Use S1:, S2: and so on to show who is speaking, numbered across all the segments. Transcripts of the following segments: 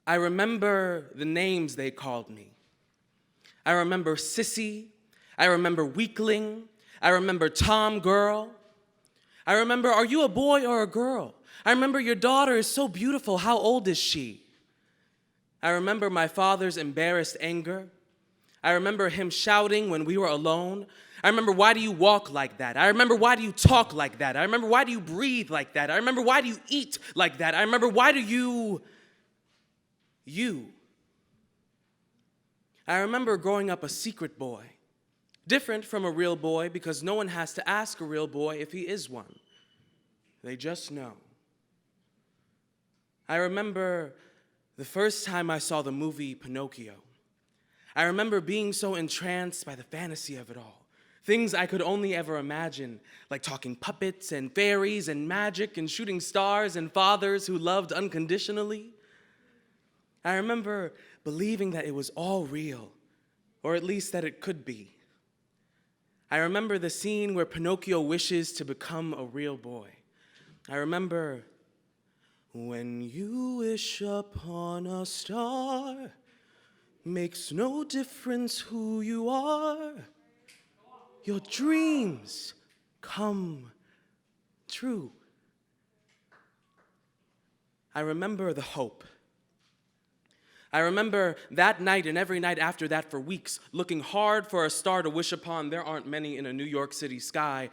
S1: I remember the names they called me. I remember Sissy. I remember Weakling. I remember Tom Girl. I remember, are you a boy or a girl? I remember your daughter is so beautiful. How old is she? I remember my father's embarrassed anger. I remember him shouting when we were alone. I remember, why do you walk like that? I remember, why do you talk like that? I remember, why do you breathe like that? I remember, why do you eat like that? I remember, why do you? I remember growing up a secret boy, different from a real boy because no one has to ask a real boy if he is one. They just know. I remember the first time I saw the movie Pinocchio. I remember being so entranced by the fantasy of it all. Things I could only ever imagine, like talking puppets and fairies and magic and shooting stars and fathers who loved unconditionally. I remember believing that it was all real, or at least that it could be. I remember the scene where Pinocchio wishes to become a real boy. I remember, when you wish upon a star, makes no difference who you are, your dreams come true. I remember the hope. I remember that night and every night after that for weeks, looking hard for a star to wish upon. There aren't many in a New York City sky.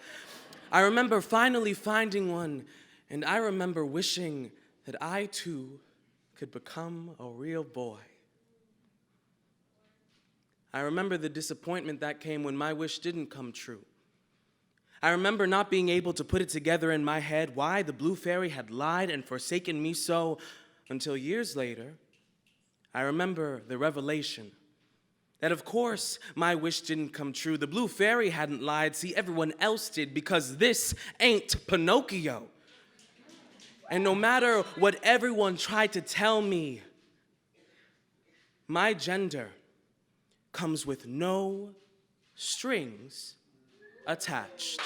S1: I remember finally finding one, and I remember wishing that I too could become a real boy. I remember the disappointment that came when my wish didn't come true. I remember not being able to put it together in my head why the blue fairy had lied and forsaken me so, until years later, I remember the revelation that of course my wish didn't come true. The blue fairy hadn't lied, see, everyone else did, because this ain't Pinocchio. And no matter what everyone tried to tell me, my gender comes with no strings attached.